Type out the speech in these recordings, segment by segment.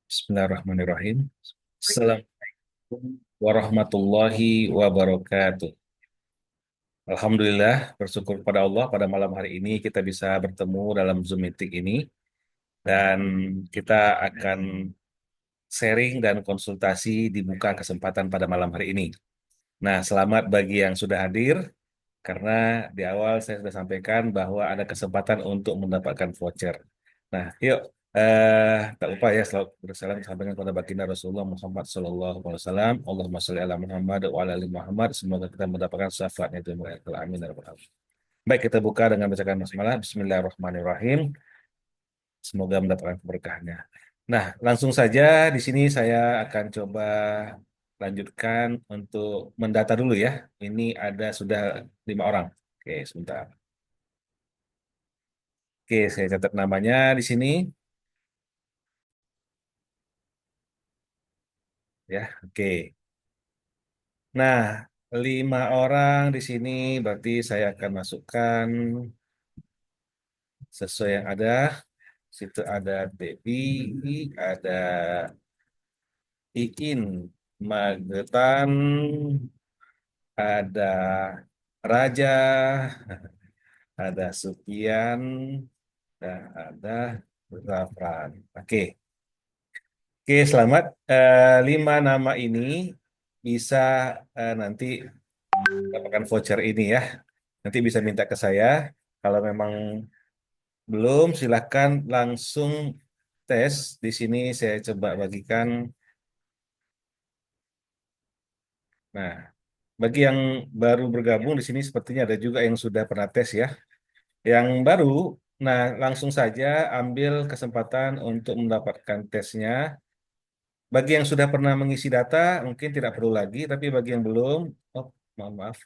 Bismillahirrahmanirrahim. Assalamualaikum warahmatullahi wabarakatuh. Alhamdulillah, bersyukur pada Allah pada malam hari ini kita bisa bertemu dalam Zoom meeting ini dan kita akan sharing dan konsultasi di muka kesempatan pada malam hari ini. Nah, selamat bagi yang sudah hadir karena di awal saya sudah sampaikan bahwa ada kesempatan untuk mendapatkan voucher. Nah, yuk tak lupa ya selalu bersalam sampaikan kepada baginda Rasulullah Muhammad Sallallahu Alaihi Wasallam. Allahumma sholli ala Muhammad wa ala ali Muhammad. Semoga kita mendapatkan syafaatnya itu. Amin ya rabbal alamin. Baik, kita buka dengan bacakan basmalah. Bismillahirrahmanirrahim. Semoga mendapatkan keberkahannya. Nah, langsung saja di sini saya akan coba lanjutkan untuk mendata dulu ya. Ini ada sudah 5 orang. Oke, sebentar. Oke, saya catat namanya di sini ya. Oke. Nah, 5 orang di sini berarti saya akan masukkan sesuai yang ada. Situ ada Debbie, ada Iin, Magetan, ada Raja, ada Supian, dan ada Zafran. Oke, oke, selamat. 5 nama ini bisa nanti dapatkan voucher ini ya. Nanti bisa minta ke saya. Kalau memang belum, silahkan langsung tes. Di sini saya coba bagikan. Nah, bagi yang baru bergabung di sini sepertinya ada juga yang sudah pernah tes ya. Yang baru, nah langsung saja ambil kesempatan untuk mendapatkan tesnya. Bagi yang sudah pernah mengisi data, mungkin tidak perlu lagi, tapi bagi yang belum, oh maaf, maaf.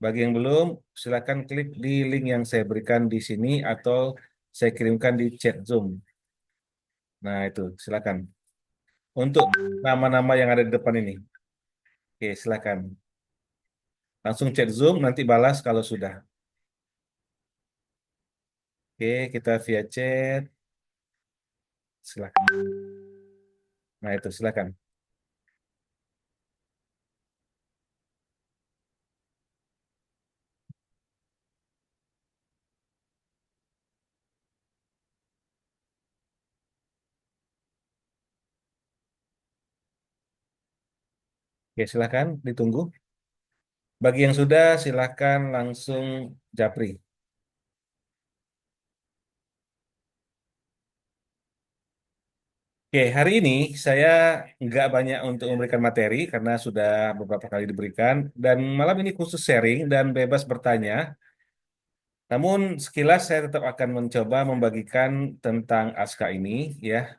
Bagi yang belum, silakan klik di link yang saya berikan di sini atau saya kirimkan di chat Zoom. Nah, itu silakan. Untuk nama-nama yang ada di depan ini. Oke, silakan. Langsung chat Zoom, nanti balas kalau sudah. Oke, kita via chat. Silakan. Nah, itu silakan. Oke, silakan ditunggu. Bagi yang sudah, silakan langsung japri. Oke, hari ini saya nggak banyak untuk memberikan materi karena sudah beberapa kali diberikan. Dan malam ini khusus sharing dan bebas bertanya. Namun sekilas saya tetap akan mencoba membagikan tentang Aska ini ya,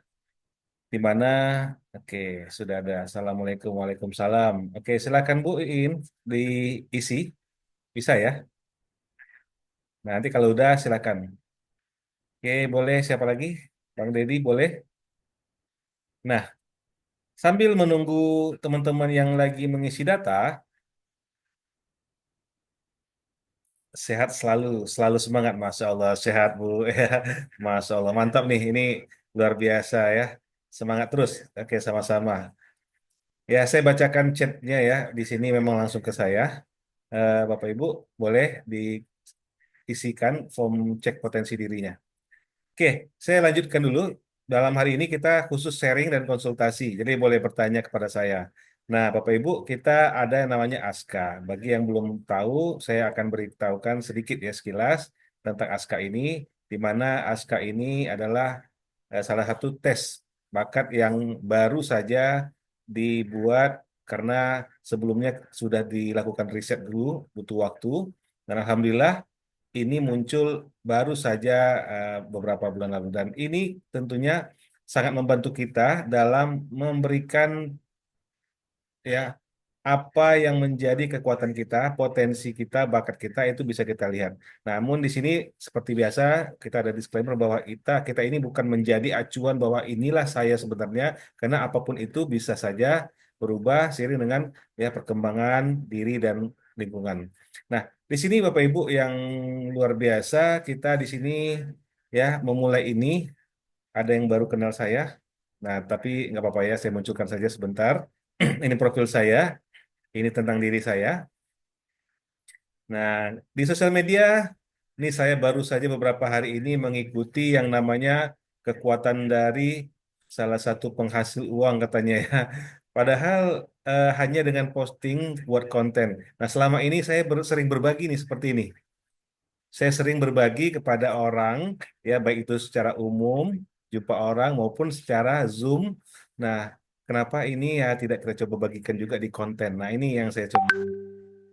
di mana oke sudah ada. Assalamualaikum, waalaikumsalam. Oke, silakan Bu Iin diisi, bisa ya. Nah, nanti kalau udah silakan. Oke, boleh siapa lagi? Bang Deddy boleh. Nah, sambil menunggu teman-teman yang lagi mengisi data, sehat selalu, selalu semangat, Masya Allah, sehat Bu. Ya, Masya Allah, mantap nih, ini luar biasa ya. Semangat terus. Oke, sama-sama. Ya, saya bacakan chatnya ya. Di sini memang langsung ke saya. Bapak Ibu, boleh diisikan form cek potensi dirinya. Oke, saya lanjutkan dulu. Dalam hari ini kita khusus sharing dan konsultasi, jadi boleh bertanya kepada saya. Nah, Bapak Ibu, kita ada yang namanya ASKA. Bagi yang belum tahu, saya akan beritahukan sedikit ya sekilas tentang ASKA ini, di mana ASKA ini adalah salah satu tes bakat yang baru saja dibuat karena sebelumnya sudah dilakukan riset dulu, butuh waktu, dan Alhamdulillah ini muncul baru saja beberapa bulan lalu dan ini tentunya sangat membantu kita dalam memberikan ya apa yang menjadi kekuatan kita, potensi kita, bakat kita itu bisa kita lihat. Namun di sini seperti biasa kita ada disclaimer bahwa kita ini bukan menjadi acuan bahwa inilah saya sebenarnya karena apapun itu bisa saja berubah seiring dengan ya perkembangan diri dan lingkungan. Nah, di sini Bapak Ibu yang luar biasa, kita di sini ya memulai ini ada yang baru kenal saya. Nah, tapi nggak apa-apa ya, saya munculkan saja sebentar. Ini profil saya, ini tentang diri saya. Nah, di sosial media, ini saya baru saja beberapa hari ini mengikuti yang namanya kekuatan dari salah satu penghasil uang katanya ya. Padahal hanya dengan posting buat konten. Nah, selama ini saya sering berbagi nih seperti ini. Saya sering berbagi kepada orang, ya baik itu secara umum, jumpa orang maupun secara Zoom. Nah, kenapa ini ya tidak kita coba bagikan juga di konten. Nah, ini yang saya coba.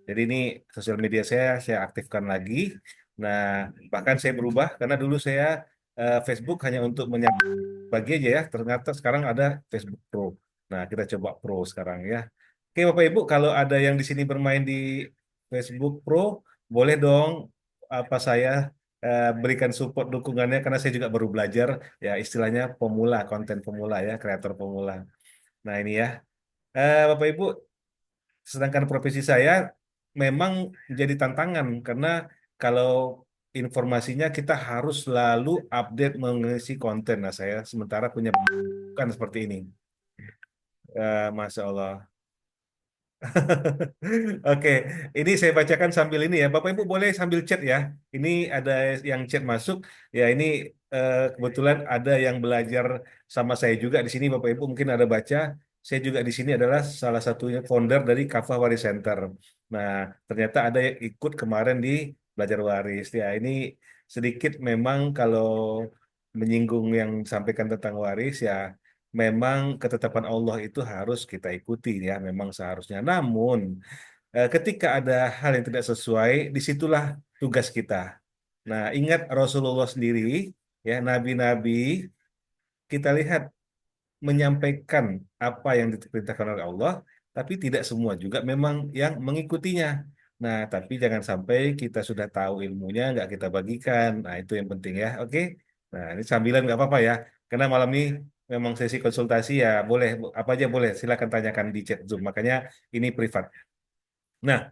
Jadi ini sosial media saya aktifkan lagi. Nah, bahkan saya berubah karena dulu saya Facebook hanya untuk bagi aja ya. Ternyata sekarang ada Facebook Pro. Nah, kita coba Pro sekarang ya. Oke, Bapak Ibu, kalau ada yang di sini bermain di Facebook Pro, boleh dong apa saya berikan support dukungannya karena saya juga baru belajar ya istilahnya pemula, konten pemula ya, kreator pemula. Nah, ini ya. Bapak Ibu, sedangkan profesi saya memang menjadi tantangan karena kalau informasinya kita harus selalu update mengisi konten. Nah, saya sementara punya bukan seperti ini. Masya Allah. Oke, ini saya bacakan sambil ini ya. Bapak Ibu boleh sambil chat ya. Ini ada yang chat masuk. Ya ini kebetulan ada yang belajar sama saya juga di sini. Bapak Ibu mungkin ada baca. Saya juga di sini adalah salah satunya founder dari Kafah Waris Center. Nah, ternyata ada yang ikut kemarin di Belajar Waris. Ya ini sedikit memang kalau menyinggung yang disampaikan tentang waris ya memang ketetapan Allah itu harus kita ikuti ya, memang seharusnya. Namun, ketika ada hal yang tidak sesuai, disitulah tugas kita. Nah, ingat Rasulullah sendiri, ya nabi-nabi, kita lihat menyampaikan apa yang diperintahkan oleh Allah, tapi tidak semua juga memang yang mengikutinya. Nah, tapi jangan sampai kita sudah tahu ilmunya, nggak kita bagikan. Nah, itu yang penting ya, oke? Nah, ini sambilan nggak apa-apa ya, karena malam ini memang sesi konsultasi ya, boleh, apa aja boleh, silakan tanyakan di chat Zoom. Makanya ini privat. Nah,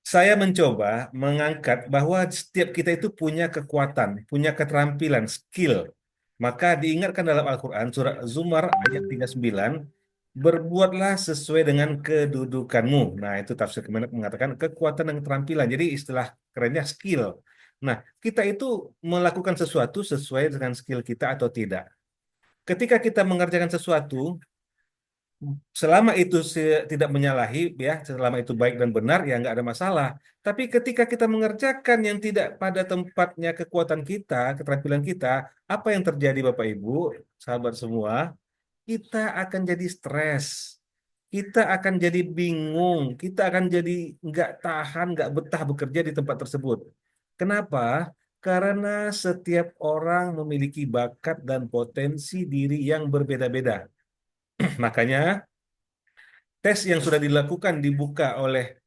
saya mencoba mengangkat bahwa setiap kita itu punya kekuatan, punya keterampilan, skill. Maka diingatkan dalam Al-Quran, surah Zumar ayat 39, berbuatlah sesuai dengan kedudukanmu. Nah, itu tafsir Kemenak mengatakan kekuatan dan keterampilan. Jadi istilah kerennya skill. Nah, kita itu melakukan sesuatu sesuai dengan skill kita atau tidak. Ketika kita mengerjakan sesuatu, selama itu tidak menyalahi ya, selama itu baik dan benar ya nggak ada masalah. Tapi ketika kita mengerjakan yang tidak pada tempatnya kekuatan kita, keterampilan kita, apa yang terjadi Bapak Ibu, sahabat semua? Kita akan jadi stres, kita akan jadi bingung, kita akan jadi nggak tahan, nggak betah bekerja di tempat tersebut. Kenapa? Karena setiap orang memiliki bakat dan potensi diri yang berbeda-beda. Makanya tes yang sudah dilakukan dibuka oleh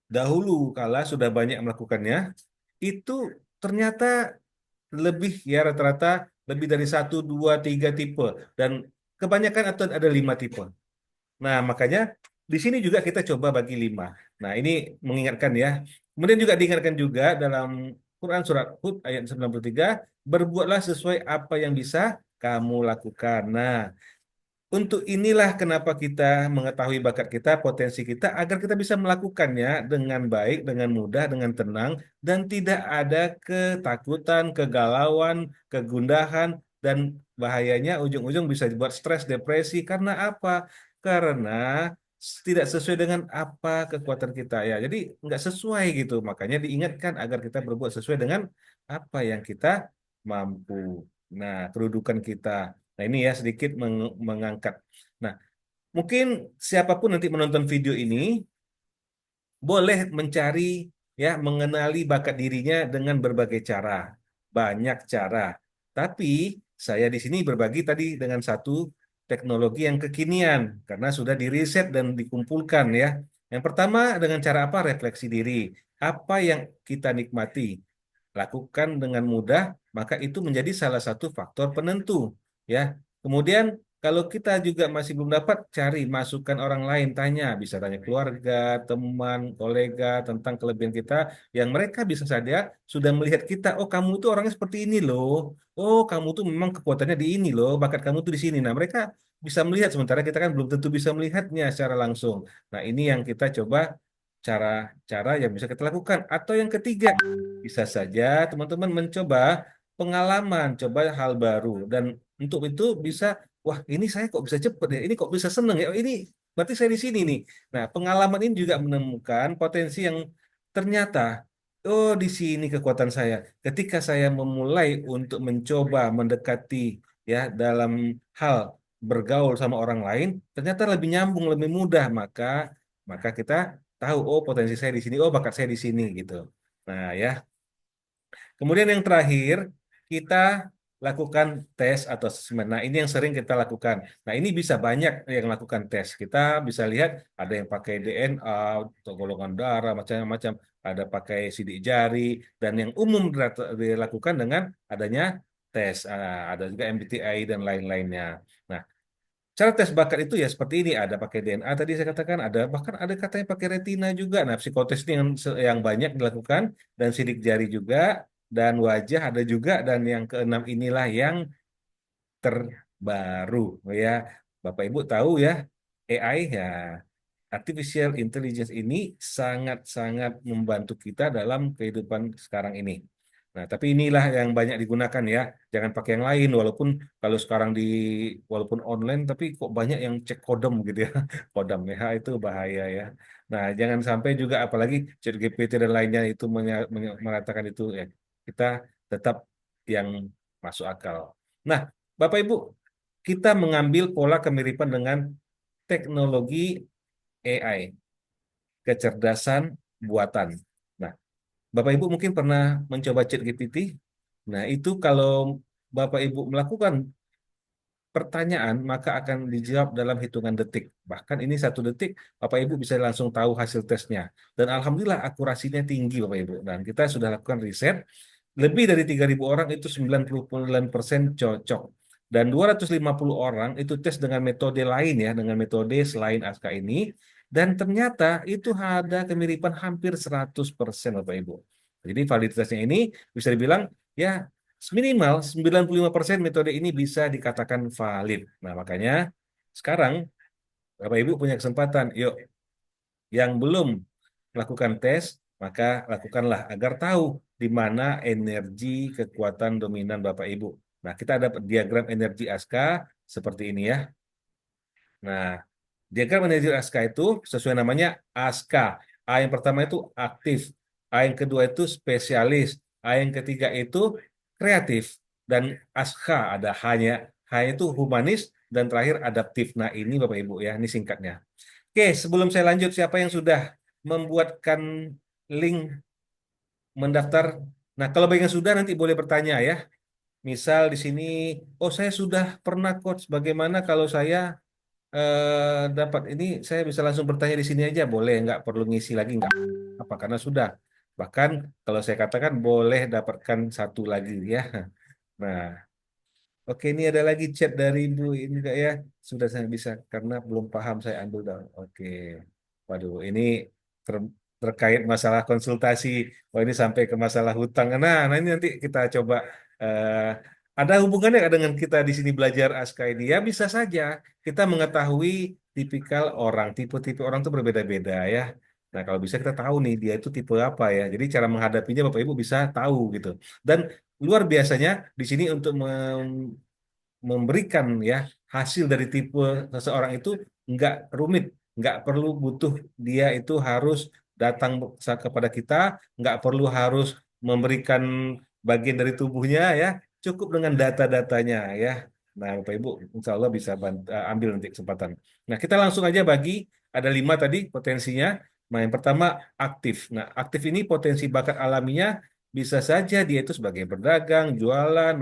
dahulu kala sudah banyak melakukannya, itu ternyata lebih ya rata-rata lebih dari satu, dua, tiga tipe dan kebanyakan atau ada 5 tipe. Nah makanya di sini juga kita coba bagi 5. Nah ini mengingatkan ya. Kemudian juga diingatkan juga dalam Quran surat Hud ayat 93, berbuatlah sesuai apa yang bisa kamu lakukan. Nah, untuk inilah kenapa kita mengetahui bakat kita, potensi kita, agar kita bisa melakukannya dengan baik, dengan mudah, dengan tenang, dan tidak ada ketakutan, kegalauan, kegundahan, dan bahayanya ujung-ujung bisa dibuat stres, depresi. Karena apa? Karena tidak sesuai dengan apa kekuatan kita ya. Jadi nggak sesuai gitu. Makanya diingatkan agar kita berbuat sesuai dengan apa yang kita mampu. Nah, kedudukan kita. Nah, ini ya sedikit mengangkat. Nah, mungkin siapapun nanti menonton video ini boleh mencari ya mengenali bakat dirinya dengan berbagai cara. Banyak cara. Tapi saya di sini berbagi tadi dengan satu teknologi yang kekinian karena sudah diriset dan dikumpulkan ya. Yang pertama dengan cara apa? Refleksi diri. Apa yang kita nikmati, lakukan dengan mudah, maka itu menjadi salah satu faktor penentu ya. Kemudian kalau kita juga masih belum dapat, cari masukan orang lain, tanya, bisa tanya keluarga, teman, kolega tentang kelebihan kita yang mereka bisa saja sudah melihat kita, oh kamu tuh orangnya seperti ini loh, oh kamu tuh memang kekuatannya di ini loh, bakat kamu tuh di sini. Nah, mereka bisa melihat sementara kita kan belum tentu bisa melihatnya secara langsung. Nah, ini yang kita coba cara-cara yang bisa kita lakukan. Atau yang ketiga, bisa saja teman-teman mencoba pengalaman, coba hal baru. Dan untuk itu bisa, wah ini saya kok bisa cepet ya, ini kok bisa seneng ya, oh, ini berarti saya di sini nih. Nah, pengalaman ini juga menemukan potensi yang ternyata, oh di sini kekuatan saya. Ketika saya memulai untuk mencoba mendekati ya dalam hal bergaul sama orang lain, ternyata lebih nyambung, lebih mudah. Maka kita tahu, oh potensi saya di sini, oh bakat saya di sini gitu. Nah ya, kemudian yang terakhir, kita lakukan tes atau asesmen. Nah, ini yang sering kita lakukan. Nah, ini bisa banyak yang lakukan tes. Kita bisa lihat ada yang pakai DNA atau golongan darah, macam-macam. Ada pakai sidik jari, dan yang umum dilakukan dengan adanya tes. Ada juga MBTI dan lain-lainnya. Nah, cara tes bakat itu ya seperti ini, ada pakai DNA tadi saya katakan, ada bahkan ada katanya pakai retina juga. Nah, psikotes ini yang banyak dilakukan, dan sidik jari juga, dan wajah ada juga, dan yang keenam inilah yang terbaru ya. Bapak Ibu tahu ya, AI ya, Artificial Intelligence ini sangat-sangat membantu kita dalam kehidupan sekarang ini. Nah, tapi inilah yang banyak digunakan ya. Jangan pakai yang lain, walaupun kalau sekarang walaupun online, tapi kok banyak yang cek kodem gitu ya. Kodam ya, itu bahaya ya. Nah, jangan sampai juga apalagi ChatGPT dan lainnya itu mengatakan itu ya. Kita tetap yang masuk akal. Nah, Bapak Ibu, kita mengambil pola kemiripan dengan teknologi AI, kecerdasan buatan. Nah, Bapak Ibu mungkin pernah mencoba ChatGPT. Nah, itu kalau Bapak Ibu melakukan pertanyaan, maka akan dijawab dalam hitungan detik. Bahkan ini 1 detik, Bapak Ibu bisa langsung tahu hasil tesnya. Dan Alhamdulillah akurasinya tinggi, Bapak Ibu. Dan kita sudah lakukan riset, lebih dari 3.000 orang itu 99% cocok. Dan 250 orang itu tes dengan metode lain ya, dengan metode selain ASKA ini. Dan ternyata itu ada kemiripan hampir 100% Bapak Ibu. Jadi validitasnya ini bisa dibilang ya minimal 95% metode ini bisa dikatakan valid. Nah makanya sekarang Bapak Ibu punya kesempatan, yuk yang belum melakukan tes, maka lakukanlah agar tahu di mana energi kekuatan dominan Bapak Ibu. Nah, kita ada diagram energi ASKA seperti ini ya. Nah, diagram energi ASKA itu sesuai namanya ASKA. A yang pertama itu aktif, A yang kedua itu spesialis, A yang ketiga itu kreatif, dan ASKA ada H-nya. H itu humanis, dan terakhir adaptif. Nah, ini Bapak Ibu ya, ini singkatnya. Oke, sebelum saya lanjut, siapa yang sudah membuatkan link mendaftar? Nah, kalau bagian sudah nanti boleh bertanya ya. Misal di sini, oh saya sudah pernah coach, bagaimana kalau saya dapat ini, saya bisa langsung bertanya di sini aja, boleh, nggak perlu ngisi lagi, nggak apa, karena sudah. Bahkan kalau saya katakan boleh dapatkan 1 lagi ya. Nah, oke, ini ada lagi chat dari Bu ini enggak ya? Sudah saya bisa karena belum paham saya ambil dong. Oke. Waduh, ini terkait masalah konsultasi. Oh, ini sampai ke masalah hutang. Nah, ini nanti kita coba ada hubungannya nggak dengan kita di sini belajar ASKA ini? Ya bisa saja kita mengetahui tipikal orang, tipe-tipe orang itu berbeda-beda ya. Nah, kalau bisa kita tahu nih dia itu tipe apa ya. Jadi cara menghadapinya Bapak Ibu bisa tahu gitu. Dan luar biasanya di sini untuk memberikan ya hasil dari tipe seseorang itu nggak rumit, nggak perlu butuh dia itu harus datang kepada kita, nggak perlu harus memberikan bagian dari tubuhnya ya, cukup dengan data-datanya ya. Nah, Bapak Ibu, insya Allah bisa ambil nanti kesempatan. Nah, kita langsung aja bagi, ada 5 tadi potensinya. Nah, yang pertama aktif. Nah, aktif ini potensi bakat alaminya bisa saja dia itu sebagai berdagang, jualan,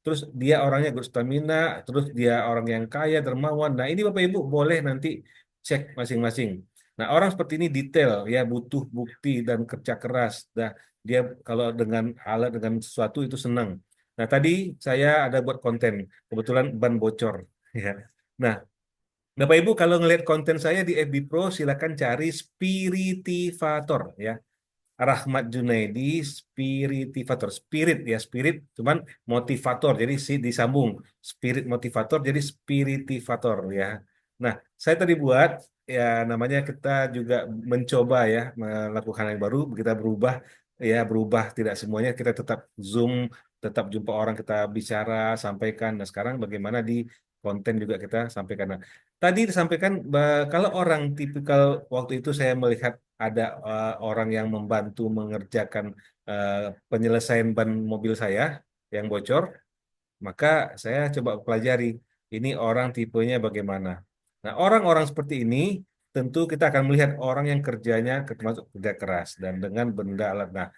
terus dia orangnya berstamina, terus dia orang yang kaya, dermawan. Nah, ini Bapak Ibu boleh nanti cek masing-masing. Nah, orang seperti ini detail ya, butuh bukti dan kerja keras. Nah, dia kalau dengan alat dengan sesuatu itu senang. Nah, tadi saya ada buat konten, kebetulan ban bocor ya. Nah, Bapak Ibu kalau ngelihat konten saya di FB Pro silakan cari Spiritivator ya. Rahmat Junaidi, spiritivator, spirit ya, spirit, cuman motivator, jadi si disambung, spirit motivator, jadi spiritivator ya. Nah, saya tadi buat ya namanya kita juga mencoba ya melakukan yang baru, kita berubah ya berubah tidak semuanya kita tetap Zoom, tetap jumpa orang kita bicara, sampaikan. Nah, sekarang bagaimana di konten juga kita sampaikan. Nah, tadi disampaikan kalau orang tipikal waktu itu saya melihat ada orang yang membantu mengerjakan eh, penyelesaian ban mobil saya yang bocor, maka saya coba pelajari ini orang tipenya bagaimana. Nah, orang-orang seperti ini tentu kita akan melihat orang yang kerjanya termasuk kerja keras dan dengan benda alat. Nah,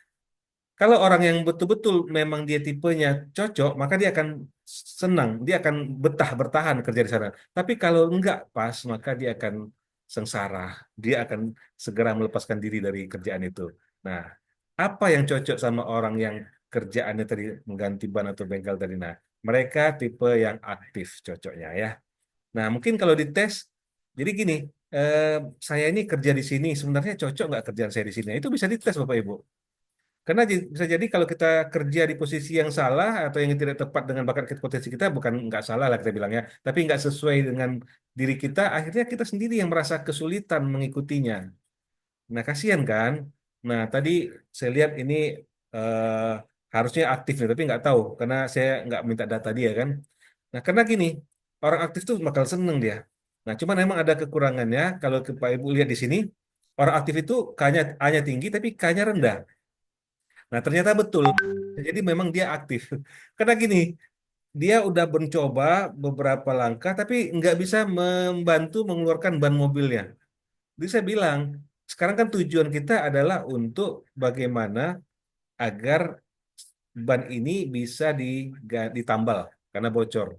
kalau orang yang betul-betul memang dia tipenya cocok, maka dia akan senang, dia akan betah bertahan kerja di sana. Tapi kalau enggak pas, maka dia akan sengsara, dia akan segera melepaskan diri dari kerjaan itu. Nah, apa yang cocok sama orang yang kerjaannya tadi mengganti ban atau bengkel tadi? Nah, mereka tipe yang aktif cocoknya ya. Nah, mungkin kalau dites, jadi gini, eh, saya ini kerja di sini, sebenarnya cocok nggak kerjaan saya di sini? Nah, itu bisa dites Bapak Ibu. Karena bisa jadi kalau kita kerja di posisi yang salah atau yang tidak tepat dengan bakat kita, potensi kita, bukan nggak salah lah kita bilangnya, tapi nggak sesuai dengan diri kita, akhirnya kita sendiri yang merasa kesulitan mengikutinya. Nah, kasihan kan? Nah, tadi saya lihat ini eh, harusnya aktif nih, tapi nggak tahu karena saya nggak minta data dia kan. Nah, karena gini, orang aktif tuh bakal seneng dia. Nah, cuman memang ada kekurangannya. Kalau Pak Ibu lihat di sini, orang aktif itu hanya tinggi tapi K-nya rendah. Nah, ternyata betul. Jadi memang dia aktif. Karena gini, dia udah mencoba beberapa langkah, tapi nggak bisa membantu mengeluarkan ban mobilnya. Jadi saya bilang, sekarang kan tujuan kita adalah untuk bagaimana agar ban ini bisa ditambal karena bocor.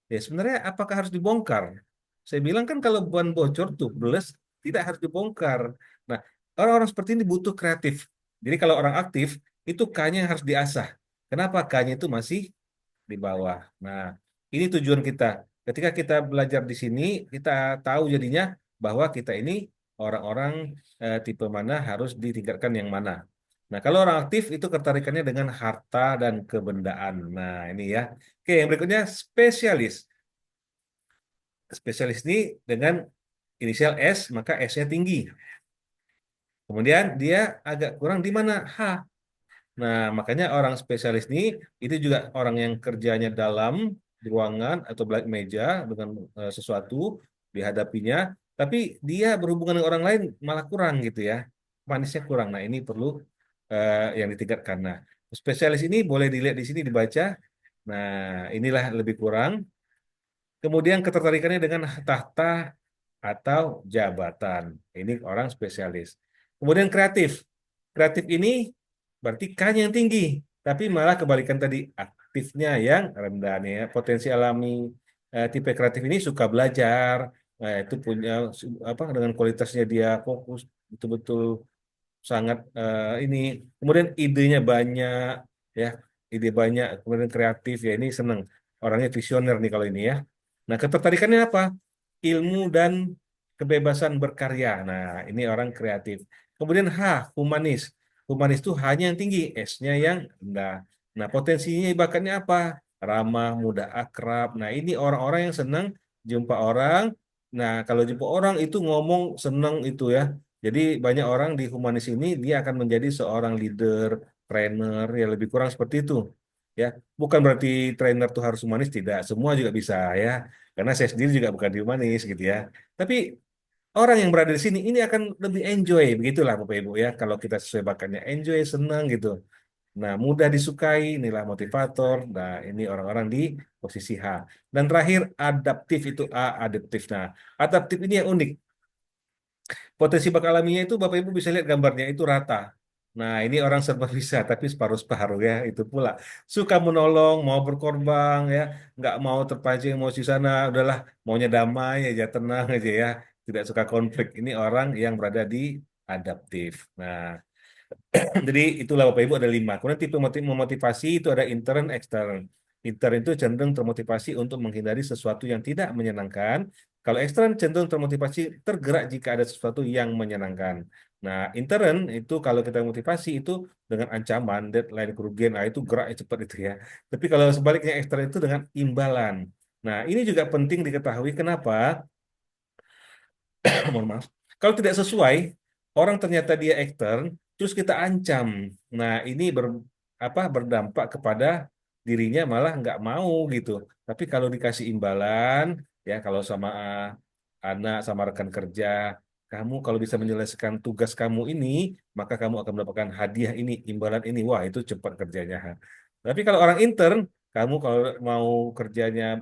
Ya sebenarnya apakah harus dibongkar? Saya bilang kan kalau ban bocor tubeless tidak harus dibongkar. Nah, orang-orang seperti ini butuh kreatif. Jadi kalau orang aktif itu K-nya harus diasah. Kenapa K-nya itu masih di bawah? Nah, ini tujuan kita. Ketika kita belajar di sini, kita tahu jadinya bahwa kita ini orang-orang tipe mana harus ditingkatkan yang mana. Nah, kalau orang aktif itu ketertarikannya dengan harta dan kebendaan. Nah, ini ya. Oke, yang berikutnya spesialis. Spesialis ini dengan inisial S, maka S-nya tinggi. Kemudian dia agak kurang di mana? H. Nah, makanya orang spesialis ini itu juga orang yang kerjanya dalam ruangan atau balik meja dengan sesuatu dihadapinya, tapi dia berhubungan dengan orang lain malah kurang gitu ya. Manisnya kurang. Nah, ini perlu yang ditingkatkan. Nah, spesialis ini boleh dilihat di sini dibaca. Nah, inilah lebih kurang. Kemudian ketertarikannya dengan tahta atau jabatan. Ini orang spesialis. Kemudian kreatif. Kreatif ini berarti K-nya yang tinggi, tapi malah kebalikan tadi aktifnya yang rendah nih ya. Potensi alami tipe kreatif ini suka belajar, itu punya apa dengan kualitasnya dia fokus betul-betul sangat ini. Kemudian idenya banyak ya, ide banyak, kemudian kreatif ya ini seneng. Orangnya visioner nih kalau ini ya. Nah, ketertarikannya apa? Ilmu dan kebebasan berkarya. Nah, ini orang kreatif. Kemudian H, humanis. Humanis itu hanya yang tinggi, S-nya yang rendah. Nah, potensinya bakatnya apa? Ramah, mudah akrab. Nah, ini orang-orang yang senang jumpa orang. Nah, kalau jumpa orang itu ngomong senang itu ya. Jadi banyak orang di humanis ini dia akan menjadi seorang leader, trainer, ya lebih kurang seperti itu. Ya, bukan berarti trainer tuh harus humanis, tidak. Semua juga bisa ya. Karena saya sendiri juga bukan di humanis gitu ya. Tapi orang yang berada di sini ini akan lebih enjoy, begitulah Bapak Ibu ya. Kalau kita sesuai bakatnya enjoy, senang gitu. Nah, mudah disukai, inilah motivator. Nah, ini orang-orang di posisi H. Dan terakhir adaptif itu A, adaptif. Nah, adaptif ini yang unik. Potensi bakat alaminya itu Bapak Ibu bisa lihat gambarnya itu rata. Nah, ini orang serba bisa, tapi separuh-separuh ya, itu pula. Suka menolong, mau berkorban ya, nggak mau terpancing emosi sana, udahlah, maunya damai aja, tenang aja ya, tidak suka konflik. Ini orang yang berada di adaptif. Nah, jadi itulah Bapak Ibu ada 5. Kemudian tipe memotivasi itu ada intern, ekstern. Intern itu cenderung termotivasi untuk menghindari sesuatu yang tidak menyenangkan. Kalau ekstern cenderung termotivasi tergerak jika ada sesuatu yang menyenangkan. Nah, intern itu kalau kita motivasi itu dengan ancaman, deadline, kerugian, nah itu gerak cepat itu ya. Tapi kalau sebaliknya ekstern itu dengan imbalan. Nah, ini juga penting diketahui kenapa mohon maaf. Kalau tidak sesuai, orang ternyata dia extern, terus kita ancam. Nah, ini berdampak kepada dirinya malah nggak mau gitu. Tapi kalau dikasih imbalan, ya kalau sama anak, sama rekan kerja, kamu kalau bisa menyelesaikan tugas kamu ini, maka kamu akan mendapatkan hadiah ini, imbalan ini. Wah, itu cepat kerjanya. Tapi kalau orang intern, kamu kalau mau kerjanya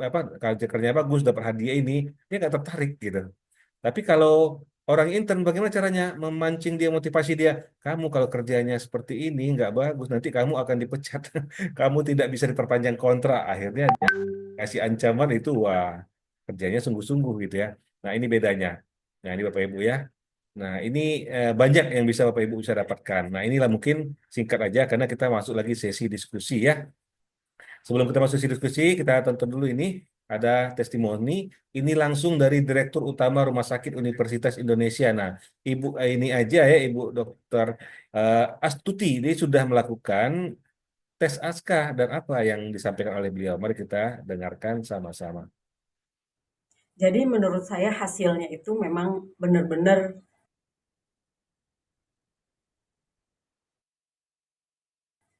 bagus, dapat hadiah ini, dia nggak tertarik gitu. Tapi kalau orang intern, bagaimana caranya memancing dia, motivasi dia? Kamu kalau kerjanya seperti ini nggak bagus, nanti kamu akan dipecat. Kamu tidak bisa diperpanjang kontrak. Akhirnya dia kasih ancaman itu, wah kerjanya sungguh-sungguh gitu ya. Nah ini bedanya. Nah ini Bapak Ibu ya. Nah ini banyak yang bisa Bapak Ibu bisa dapatkan. Nah inilah mungkin singkat aja karena kita masuk lagi sesi diskusi ya. Sebelum kita masuk sesi diskusi, kita tonton dulu ini ada testimoni. Ini langsung dari Direktur Utama Rumah Sakit Universitas Indonesia. Nah, Ibu ini aja ya, Ibu Dokter Astuti, dia sudah melakukan tes ASKA dan apa yang disampaikan oleh beliau. Mari kita dengarkan sama-sama. Jadi menurut saya hasilnya itu memang benar-benar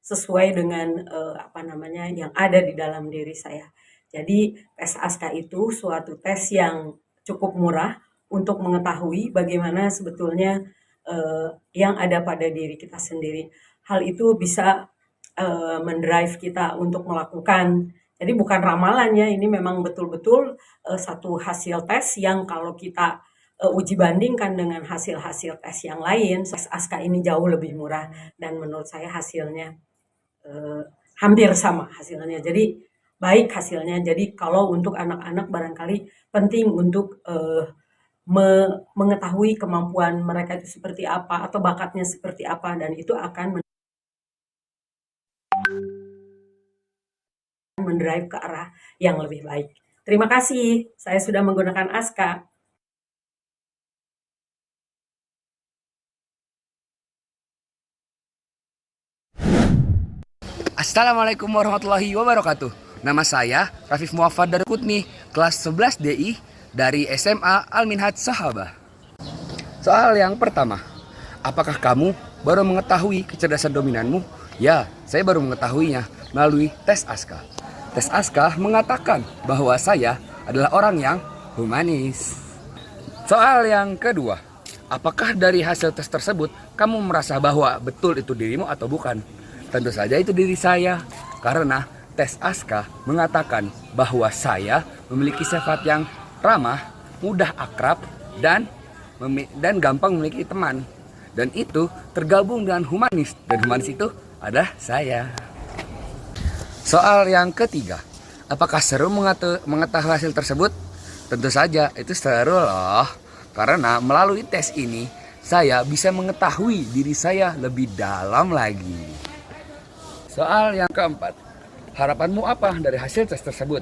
sesuai dengan apa namanya yang ada di dalam diri saya. Jadi tes ASKA itu suatu tes yang cukup murah untuk mengetahui bagaimana sebetulnya yang ada pada diri kita sendiri. Hal itu bisa mendrive kita untuk melakukan. Jadi bukan ramalan ya, ini memang betul-betul satu hasil tes yang kalau kita uji bandingkan dengan hasil-hasil tes yang lain, tes ASKA ini jauh lebih murah dan menurut saya hasilnya eh, hampir sama hasilnya. Jadi baik hasilnya. Jadi kalau untuk anak-anak barangkali penting untuk mengetahui kemampuan mereka itu seperti apa atau bakatnya seperti apa dan itu akan mendrive ke arah yang lebih baik. Terima kasih. Saya sudah menggunakan ASKA. Assalamualaikum warahmatullahi wabarakatuh. Nama saya Rafif Muhammad Darukutni, kelas 11 DI dari SMA Al-Minhaj Sahabah. Soal yang pertama, apakah kamu baru mengetahui kecerdasan dominanmu? Ya, saya baru mengetahuinya melalui tes ASKA. Tes ASKA mengatakan bahwa saya adalah orang yang humanis. Soal yang kedua, apakah dari hasil tes tersebut kamu merasa bahwa betul itu dirimu atau bukan? Tentu saja itu diri saya, karena tes ASKA mengatakan bahwa saya memiliki sifat yang ramah, mudah akrab, dan gampang memiliki teman. Dan itu tergabung dengan humanis, dan humanis itu adalah saya. Soal yang ketiga, apakah seru mengetahui hasil tersebut? Tentu saja itu seru loh, karena melalui tes ini saya bisa mengetahui diri saya lebih dalam lagi. Soal yang keempat, harapanmu apa dari hasil tes tersebut?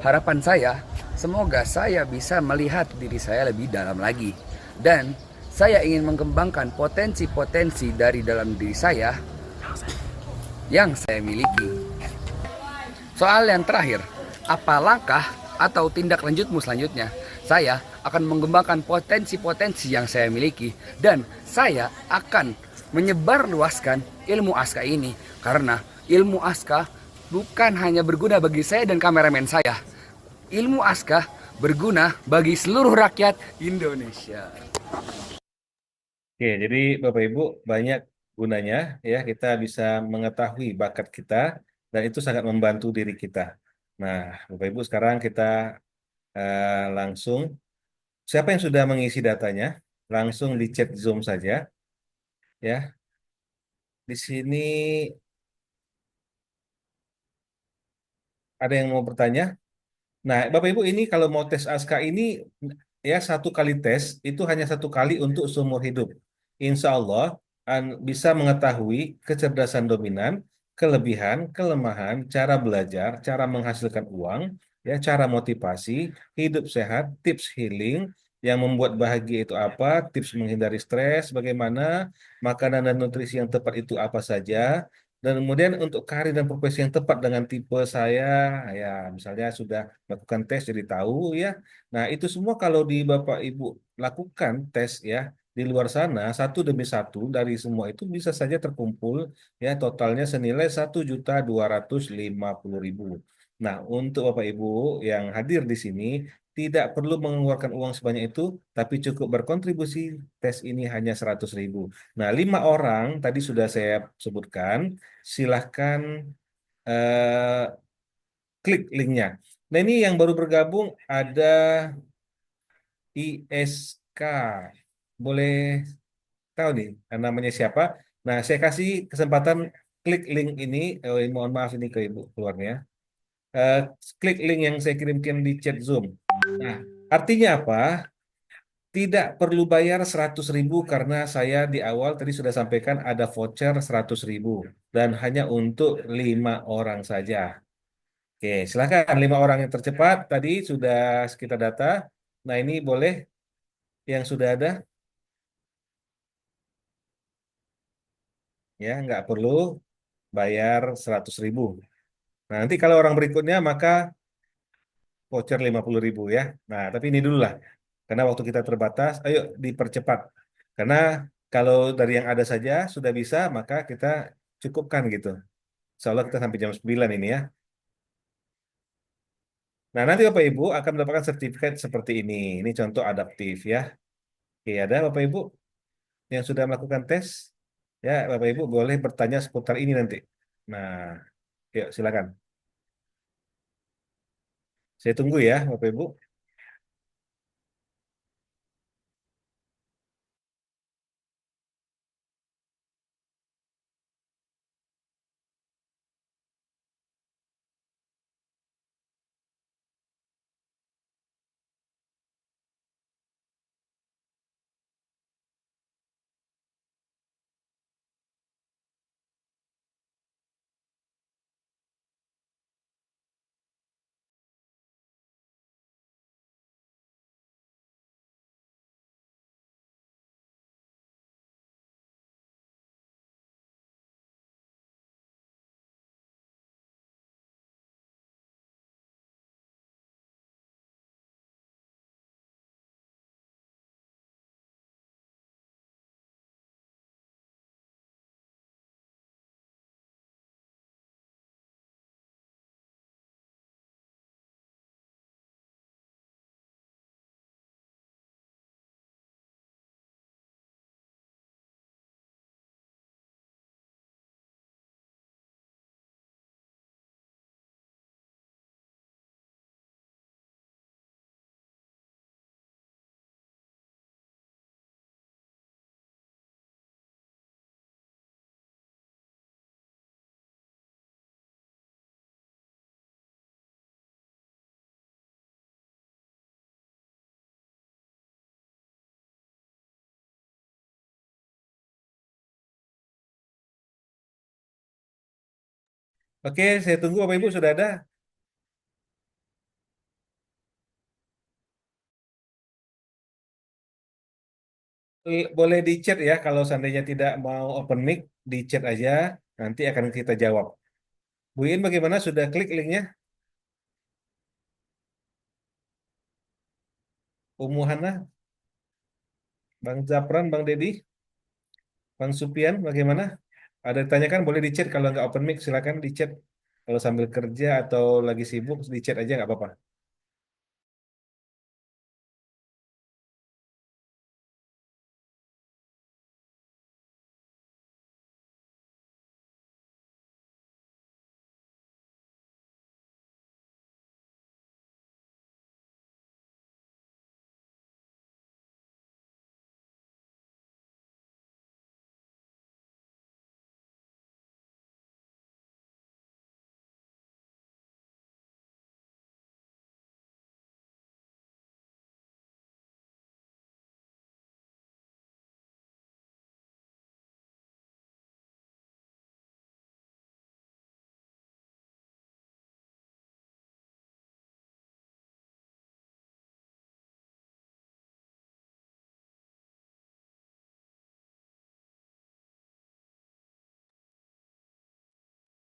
Harapan saya, semoga saya bisa melihat diri saya lebih dalam lagi. Dan saya ingin mengembangkan potensi-potensi dari dalam diri saya yang saya miliki. Soal yang terakhir, apa langkah atau tindak lanjutmu selanjutnya? Saya akan mengembangkan potensi-potensi yang saya miliki dan saya akan menyebarluaskan ilmu ASKA ini karena ilmu ASKA bukan hanya berguna bagi saya dan kameramen saya. Ilmu ASKA berguna bagi seluruh rakyat Indonesia. Oke, jadi Bapak Ibu banyak gunanya ya kita bisa mengetahui bakat kita dan itu sangat membantu diri kita. Nah, Bapak Ibu sekarang kita langsung siapa yang sudah mengisi datanya langsung di chat Zoom saja ya. Di sini ada yang mau bertanya? Nah, Bapak Ibu ini kalau mau tes ASKA ini ya satu kali tes itu hanya satu kali untuk seumur hidup. Insya Allah bisa mengetahui kecerdasan dominan kelebihan, kelemahan, cara belajar, cara menghasilkan uang, ya, cara motivasi, hidup sehat, tips healing, yang membuat bahagia itu apa, tips menghindari stres, bagaimana, makanan dan nutrisi yang tepat itu apa saja, dan kemudian untuk karir dan profesi yang tepat dengan tipe saya, ya misalnya sudah melakukan tes jadi tahu ya. Nah itu semua kalau di Bapak Ibu lakukan tes ya di luar sana satu demi satu dari semua itu bisa saja terkumpul ya totalnya senilai 1.250.000. Nah untuk Bapak Ibu yang hadir di sini tidak perlu mengeluarkan uang sebanyak itu, tapi cukup berkontribusi tes ini hanya 100.000. Nah 5 orang tadi sudah saya sebutkan, silahkan eh, klik linknya. Nah ini yang baru bergabung ada ISK. Boleh tahu nih namanya siapa? Nah saya kasih kesempatan klik link ini. Mohon maaf ini ke Ibu keluarnya. Eh, Klik link yang saya kirimkan di chat Zoom. Nah artinya apa? Tidak perlu bayar 100.000 karena saya di awal tadi sudah sampaikan ada voucher 100.000 dan hanya untuk 5 orang saja. Oke, silakan 5 orang yang tercepat tadi sudah kita data. Nah ini boleh yang sudah ada ya nggak perlu bayar 100.000. Nah, nanti kalau orang berikutnya maka voucher 50.000 ya. Nah tapi ini dulu lah karena waktu kita terbatas. Ayo dipercepat karena kalau dari yang ada saja sudah bisa maka kita cukupkan gitu. Insya Allah kita sampai jam 9 ini ya. Nah, nanti Bapak Ibu akan mendapatkan sertifikat seperti ini. Ini contoh adaptif ya. Oke, ada Bapak Ibu yang sudah melakukan tes? Ya, Bapak Ibu boleh bertanya seputar ini nanti. Nah, yuk silakan. Saya tunggu ya, Bapak Ibu. Oke, saya tunggu Bapak Ibu sudah ada. Boleh di chat ya, kalau seandainya tidak mau open mic, di chat aja, nanti akan kita jawab. Bu In bagaimana? Sudah klik linknya? Ummu Hana, Bang Zapran, Bang Dedi, Bang Supian, bagaimana? Ada ditanyakan boleh di chat, kalau nggak open mic silakan di chat. Kalau sambil kerja atau lagi sibuk di chat aja nggak apa-apa.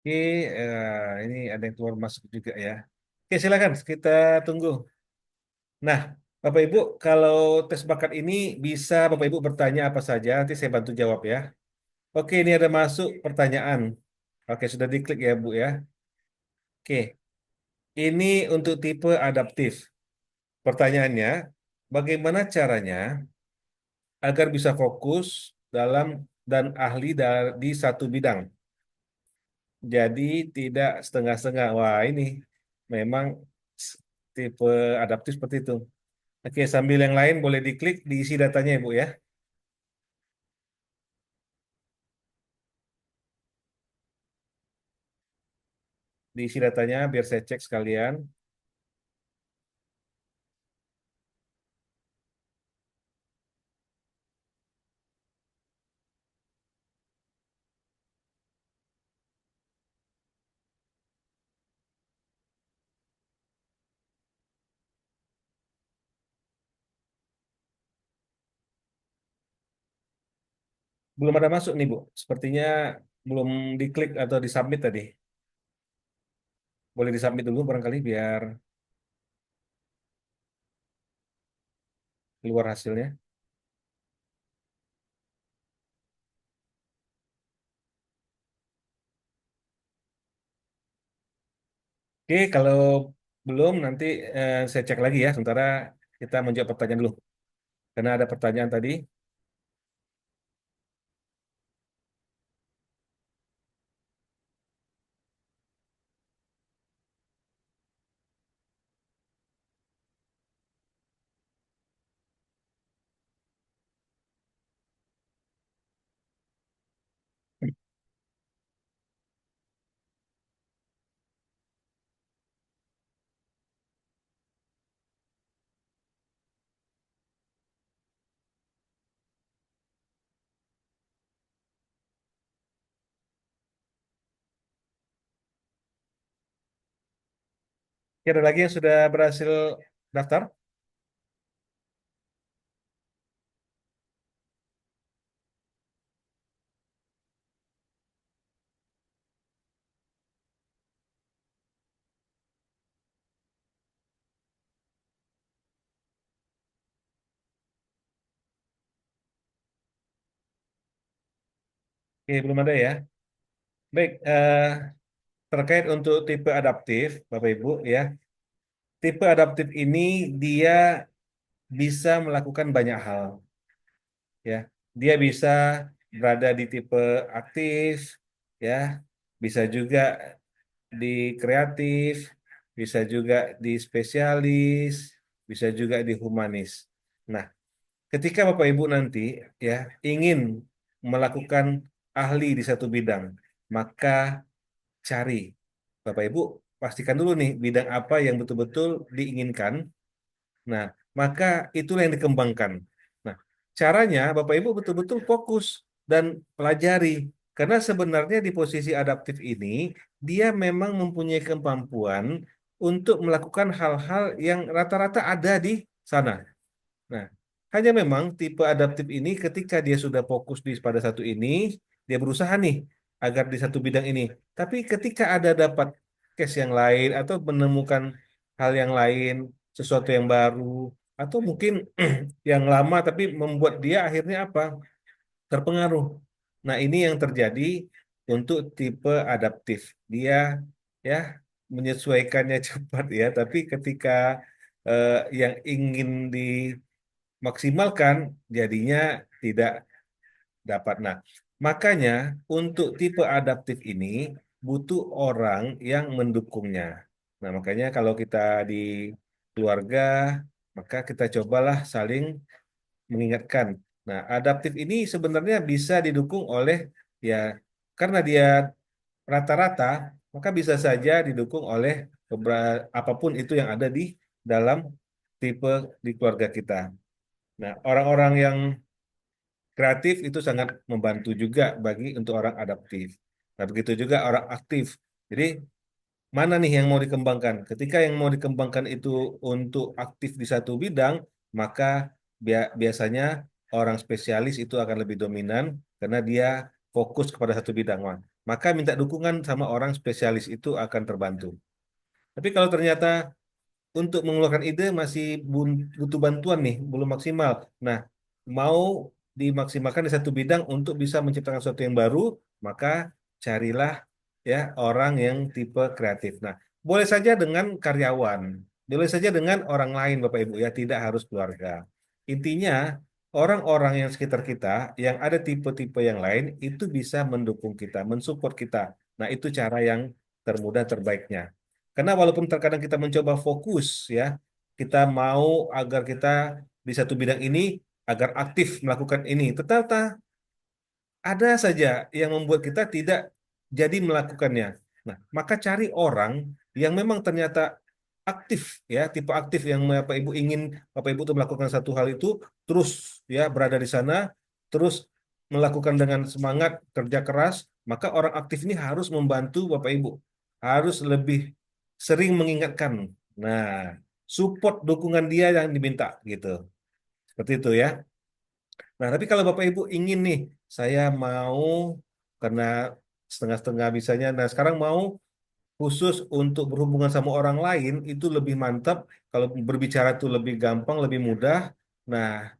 Oke, ini ada yang keluar masuk juga ya. Oke, silakan kita tunggu. Nah, Bapak Ibu, kalau tes bakat ini bisa Bapak Ibu bertanya apa saja, nanti saya bantu jawab ya. Oke, ini ada masuk pertanyaan. Oke, sudah diklik ya Bu ya. Oke, ini untuk tipe adaptif. Pertanyaannya, bagaimana caranya agar bisa fokus dalam dan ahli di satu bidang? Jadi tidak setengah-setengah. Wah, ini memang s- tipe adaptif seperti itu. Oke, sambil yang lain boleh diklik diisi datanya ya, Bu ya. Diisi datanya biar saya cek sekalian. Belum ada masuk nih, Bu. Sepertinya belum diklik atau disubmit tadi. Boleh disubmit dulu barangkali biar keluar hasilnya. Oke, kalau belum nanti saya cek lagi ya. Sementara kita menjawab pertanyaan dulu. Karena ada pertanyaan tadi. Oke, ada lagi yang sudah berhasil daftar? Oke, belum ada ya. Baik, terkait untuk tipe adaptif, Bapak Ibu ya. Tipe adaptif ini dia bisa melakukan banyak hal ya. Dia bisa berada di tipe aktif ya, bisa juga di kreatif, bisa juga di spesialis, bisa juga di humanis. Nah, ketika Bapak Ibu nanti ya ingin melakukan ahli di satu bidang, maka cari Bapak Ibu pastikan dulu nih bidang apa yang betul-betul diinginkan. Nah, maka itulah yang dikembangkan. Nah, caranya Bapak Ibu betul-betul fokus dan pelajari. Karena sebenarnya di posisi adaptif ini, dia memang mempunyai kemampuan untuk melakukan hal-hal yang rata-rata ada di sana. Nah, hanya memang tipe adaptif ini ketika dia sudah fokus pada satu ini, dia berusaha nih agar di satu bidang ini. Tapi ketika ada dapat case yang lain atau menemukan hal yang lain, sesuatu yang baru, atau mungkin yang lama tapi membuat dia akhirnya apa? Terpengaruh. Nah, ini yang terjadi untuk tipe adaptif. Dia ya menyesuaikannya cepat ya, tapi ketika eh, yang ingin maksimalkan jadinya tidak dapat. Nah, makanya untuk tipe adaptif ini butuh orang yang mendukungnya. Nah, makanya kalau kita di keluarga, maka kita cobalah saling mengingatkan. Nah, adaptif ini sebenarnya bisa didukung oleh ya karena dia rata-rata, maka bisa saja didukung oleh apapun itu yang ada di dalam tipe di keluarga kita. Nah, orang-orang yang kreatif itu sangat membantu juga bagi untuk orang adaptif. Nah, begitu juga orang aktif. Jadi, mana nih yang mau dikembangkan? Ketika yang mau dikembangkan itu untuk aktif di satu bidang, maka biasanya orang spesialis itu akan lebih dominan karena dia fokus kepada satu bidang. Wah. maka minta dukungan sama orang spesialis itu akan terbantu. Tapi kalau ternyata untuk mengeluarkan ide masih butuh bantuan nih, belum maksimal. Nah, mau dimaksimalkan di satu bidang untuk bisa menciptakan sesuatu yang baru, maka carilah ya orang yang tipe kreatif. Nah, boleh saja dengan karyawan, boleh saja dengan orang lain, Bapak Ibu ya, tidak harus keluarga. Intinya, orang-orang yang sekitar kita yang ada tipe-tipe yang lain itu bisa mendukung kita, mensupport kita. Nah, itu cara yang termudah terbaiknya. Karena walaupun terkadang kita mencoba fokus ya, kita mau agar kita di satu bidang ini agar aktif melakukan ini, tetapi ada saja yang membuat kita tidak jadi melakukannya. Nah, maka cari orang yang memang ternyata aktif ya, tipe aktif yang Bapak Ibu ingin Bapak Ibu itu melakukan satu hal itu terus ya berada di sana, terus melakukan dengan semangat kerja keras, maka orang aktif ini harus membantu Bapak Ibu, harus lebih sering mengingatkan. Nah, support dukungan dia yang diminta gitu. Seperti itu ya. Nah, tapi kalau Bapak Ibu ingin nih, saya mau karena setengah-setengah bisanya, nah sekarang mau khusus untuk berhubungan sama orang lain itu lebih mantap, kalau berbicara itu lebih gampang, lebih mudah. Nah,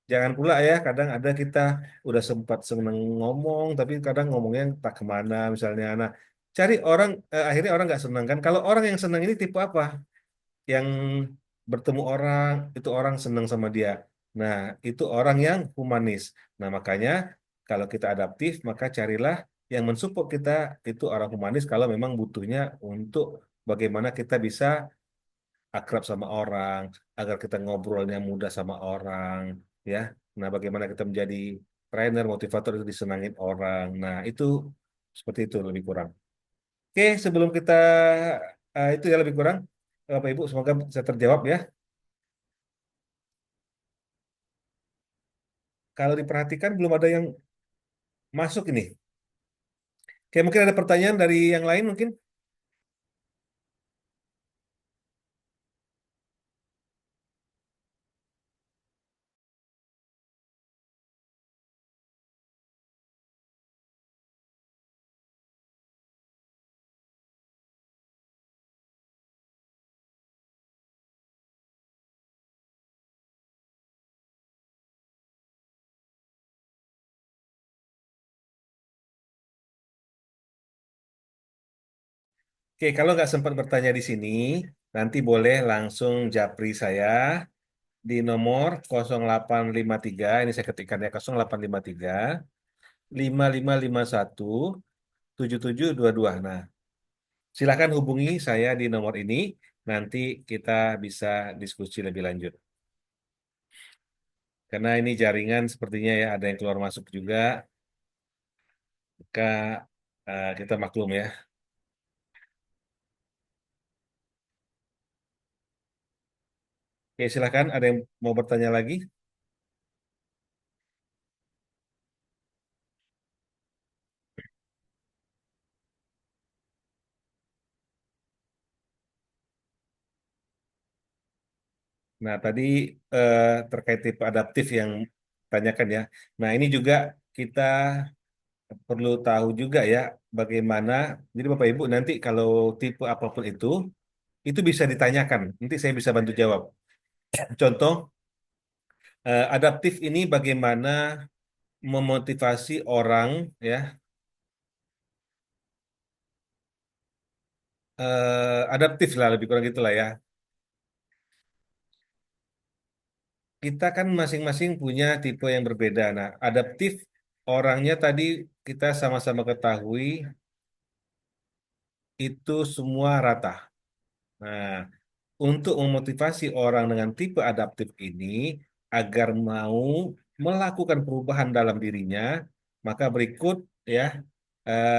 jangan pula ya, kadang ada kita udah sempat seneng ngomong, tapi kadang ngomongnya tak kemana misalnya. Nah, cari orang, akhirnya orang nggak senang kan. Kalau orang yang senang ini tipe apa? Yang bertemu orang, itu orang senang sama dia. Nah, itu orang yang humanis. Nah, makanya kalau kita adaptif, maka carilah yang mensupport kita itu orang humanis kalau memang butuhnya untuk bagaimana kita bisa akrab sama orang, agar kita ngobrolnya mudah sama orang, ya. Nah, bagaimana kita menjadi trainer, motivator itu disenangin orang. Nah, itu seperti itu lebih kurang. Oke, sebelum kita itu ya lebih kurang, Bapak Ibu semoga bisa terjawab ya. Kalau diperhatikan belum ada yang masuk ini. Oke, mungkin ada pertanyaan dari yang lain mungkin. Oke, kalau nggak sempat bertanya di sini, nanti boleh langsung japri saya di nomor 0853. Ini saya ketikkan ya, 0853 5551 7722. Nah, silakan hubungi saya di nomor ini, nanti kita bisa diskusi lebih lanjut. Karena ini jaringan sepertinya ya ada yang keluar masuk juga, maka kita maklum ya. Oke, silakan ada yang mau bertanya lagi? Nah, tadi terkait tipe adaptif yang tanyakan ya. Nah, ini juga kita perlu tahu juga ya bagaimana. Jadi Bapak Ibu nanti kalau tipe apapun itu bisa ditanyakan. Nanti saya bisa bantu jawab. Contoh, adaptif ini bagaimana memotivasi orang ya, adaptif lah lebih kurang gitulah ya. Kita kan masing-masing punya tipe yang berbeda. Nah, adaptif orangnya tadi kita sama-sama ketahui itu semua rata. Nah, untuk memotivasi orang dengan tipe adaptif ini agar mau melakukan perubahan dalam dirinya, maka berikut ya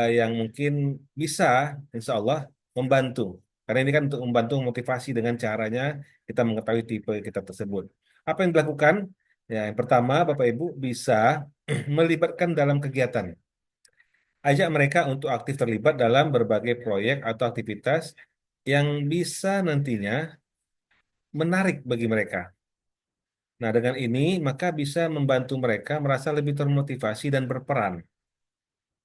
yang mungkin bisa, insya Allah, membantu. Karena ini kan untuk membantu memotivasi dengan caranya kita mengetahui tipe kita tersebut. Apa yang dilakukan? Ya, yang pertama, Bapak Ibu bisa melibatkan dalam kegiatan. Ajak mereka untuk aktif terlibat dalam berbagai proyek atau aktivitas yang bisa nantinya menarik bagi mereka. Nah, dengan ini maka bisa membantu mereka merasa lebih termotivasi dan berperan.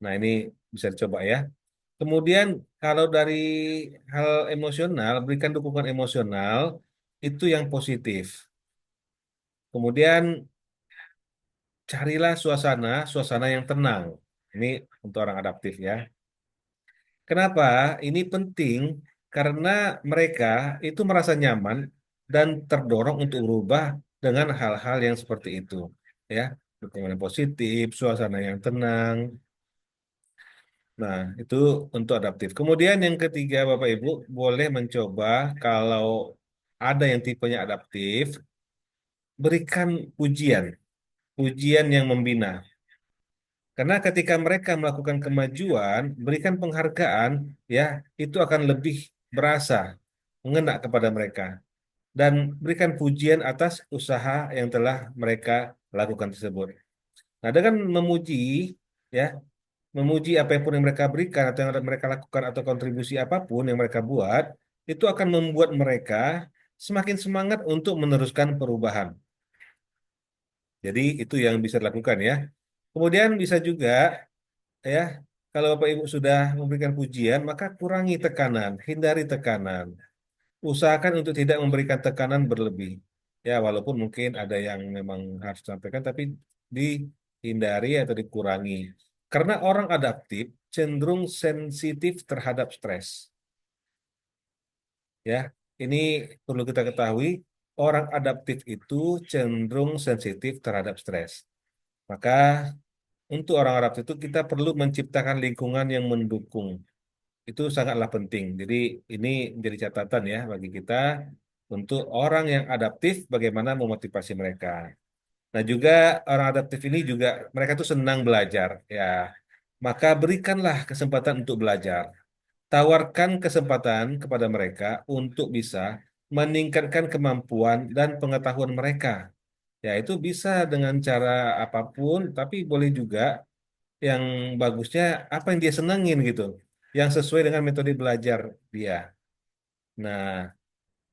Nah, ini bisa dicoba ya. Kemudian kalau dari hal emosional, berikan dukungan emosional itu yang positif. Kemudian carilah suasana yang tenang. Ini untuk orang adaptif ya. Kenapa? Ini penting karena mereka itu merasa nyaman dan terdorong untuk berubah dengan hal-hal yang seperti itu. Ya, dukungan yang positif, suasana yang tenang. Nah, itu untuk adaptif. Kemudian yang ketiga, Bapak Ibu, boleh mencoba kalau ada yang tipenya adaptif, berikan pujian yang membina. Karena ketika mereka melakukan kemajuan, berikan penghargaan, ya, itu akan lebih berasa, mengena kepada mereka. Dan berikan pujian atas usaha yang telah mereka lakukan tersebut. Nah, dengan memuji, ya, memuji apapun yang mereka berikan atau yang mereka lakukan atau kontribusi apapun yang mereka buat, itu akan membuat mereka semakin semangat untuk meneruskan perubahan. Jadi itu yang bisa dilakukan ya. Kemudian bisa juga ya, kalau Bapak Ibu sudah memberikan pujian, maka kurangi tekanan, hindari tekanan. Usahakan untuk tidak memberikan tekanan berlebih. Ya, walaupun mungkin ada yang memang harus disampaikan, tapi dihindari atau dikurangi. Karena orang adaptif cenderung sensitif terhadap stres. Ya, ini perlu kita ketahui, orang adaptif itu cenderung sensitif terhadap stres. Maka untuk orang adaptif itu kita perlu menciptakan lingkungan yang mendukung. Itu sangatlah penting. Jadi ini menjadi catatan ya bagi kita untuk orang yang adaptif bagaimana memotivasi mereka. Nah juga orang adaptif ini juga mereka tuh senang belajar ya. Maka berikanlah kesempatan untuk belajar. Tawarkan kesempatan kepada mereka untuk bisa meningkatkan kemampuan dan pengetahuan mereka. Ya itu bisa dengan cara apapun, tapi boleh juga yang bagusnya apa yang dia senengin gitu, yang sesuai dengan metode belajar dia. Nah,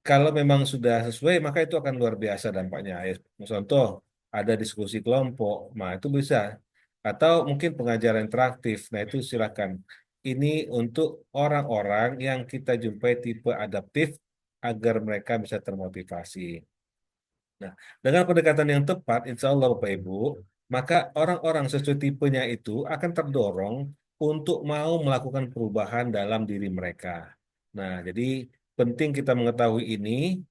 kalau memang sudah sesuai, maka itu akan luar biasa dampaknya. Ya, contoh, ada diskusi kelompok, nah itu bisa. Atau mungkin pengajaran interaktif, nah itu silakan. Ini untuk orang-orang yang kita jumpai tipe adaptif agar mereka bisa termotivasi. Nah, dengan pendekatan yang tepat, insya Allah Bapak Ibu, maka orang-orang sesuai tipenya itu akan terdorong untuk mau melakukan perubahan dalam diri mereka. Nah, jadi penting kita mengetahui ini,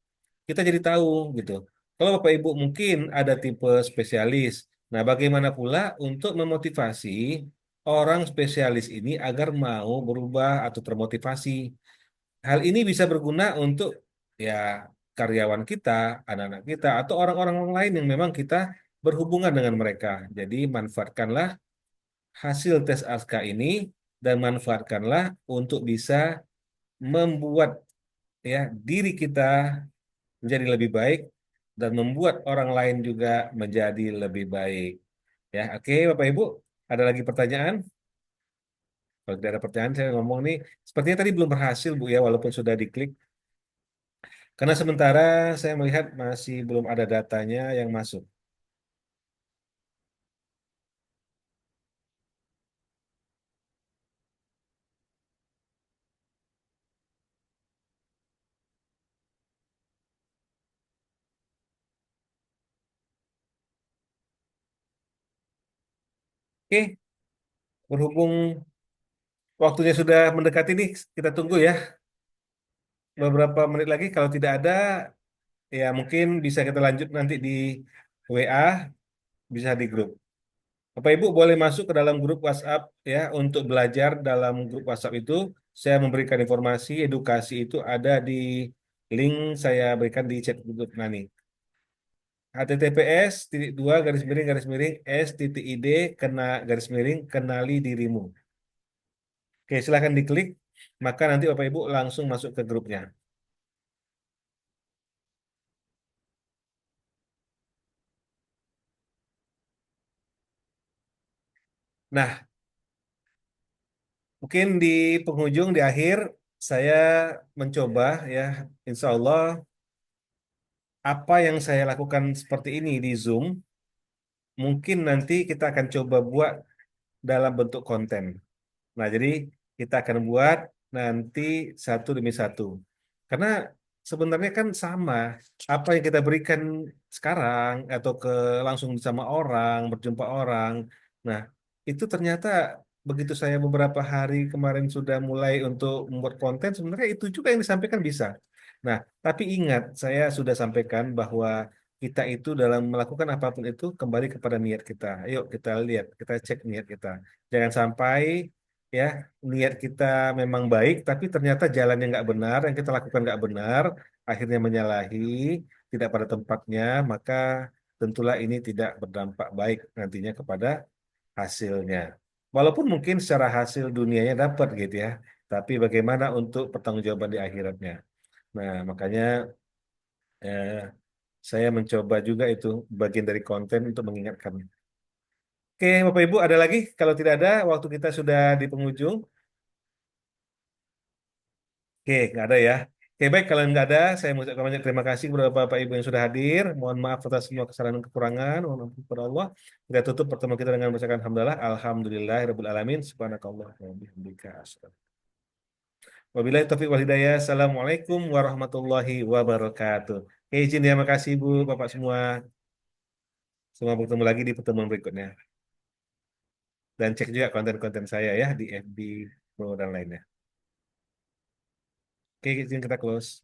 kita jadi tahu gitu. Kalau Bapak Ibu mungkin ada tipe spesialis, nah bagaimana pula untuk memotivasi orang spesialis ini agar mau berubah atau termotivasi. Hal ini bisa berguna untuk ya karyawan kita, anak-anak kita, atau orang-orang lain yang memang kita berhubungan dengan mereka. Jadi manfaatkanlah hasil tes ASKA ini dan manfaatkanlah untuk bisa membuat ya diri kita menjadi lebih baik dan membuat orang lain juga menjadi lebih baik. Ya, oke Bapak Ibu, ada lagi pertanyaan? Kalau tidak ada pertanyaan, saya ngomong nih, sepertinya tadi belum berhasil Bu ya, walaupun sudah diklik. Karena sementara saya melihat masih belum ada datanya yang masuk. Oke, berhubung waktunya sudah mendekati nih, kita tunggu ya beberapa menit lagi. Kalau tidak ada, ya mungkin bisa kita lanjut nanti di WA, bisa di grup. Bapak Ibu boleh masuk ke dalam grup WhatsApp ya untuk belajar dalam grup WhatsApp itu. Saya memberikan informasi, edukasi itu ada di link saya berikan di chat grup Nani. HTTPS titik dua garis miring s titik id kena garis miring kenali dirimu. Oke, silahkan diklik, maka nanti Bapak Ibu langsung masuk ke grupnya. Nah, mungkin di penghujung, di akhir, saya mencoba ya, insya Allah, apa yang saya lakukan seperti ini di Zoom, mungkin nanti kita akan coba buat dalam bentuk konten. Nah, jadi kita akan buat nanti satu demi satu. Karena sebenarnya kan sama apa yang kita berikan sekarang atau langsung sama orang, berjumpa orang. Nah, itu ternyata begitu saya beberapa hari kemarin sudah mulai untuk membuat konten, sebenarnya itu juga yang disampaikan bisa. Nah, tapi ingat, saya sudah sampaikan bahwa kita itu dalam melakukan apapun itu kembali kepada niat kita. Ayo kita lihat, kita cek niat kita. Jangan sampai ya niat kita memang baik, tapi ternyata jalan yang nggak benar, yang kita lakukan nggak benar, akhirnya menyalahi, tidak pada tempatnya, maka tentulah ini tidak berdampak baik nantinya kepada hasilnya. Walaupun mungkin secara hasil dunianya dapat gitu ya, tapi bagaimana untuk pertanggungjawaban di akhiratnya. Nah, makanya eh, saya mencoba juga itu bagian dari konten untuk mengingatkan. Oke, Bapak Ibu, ada lagi? Kalau tidak ada, waktu kita sudah di penghujung. Oke, nggak ada ya. Oke, baik. Kalau nggak ada, saya mengucapkan banyak terima kasih kepada Bapak Ibu yang sudah hadir. Mohon maaf atas semua kesalahan dan kekurangan. Mohon maaf kepada Allah. Kita tutup pertemuan kita dengan membacakan alhamdulillah. Alhamdulillahirabbil alamin. Subhanakallah wa bihamdika asyhadu. Wabillahi taufiq wal hidayah. Assalamualaikum warahmatullahi wabarakatuh. Oke, izin ya, makasih Bu, Bapak semua. Semua bertemu lagi di pertemuan berikutnya. Dan cek juga konten-konten saya ya di FB Pro dan lainnya. Oke, izin kita close.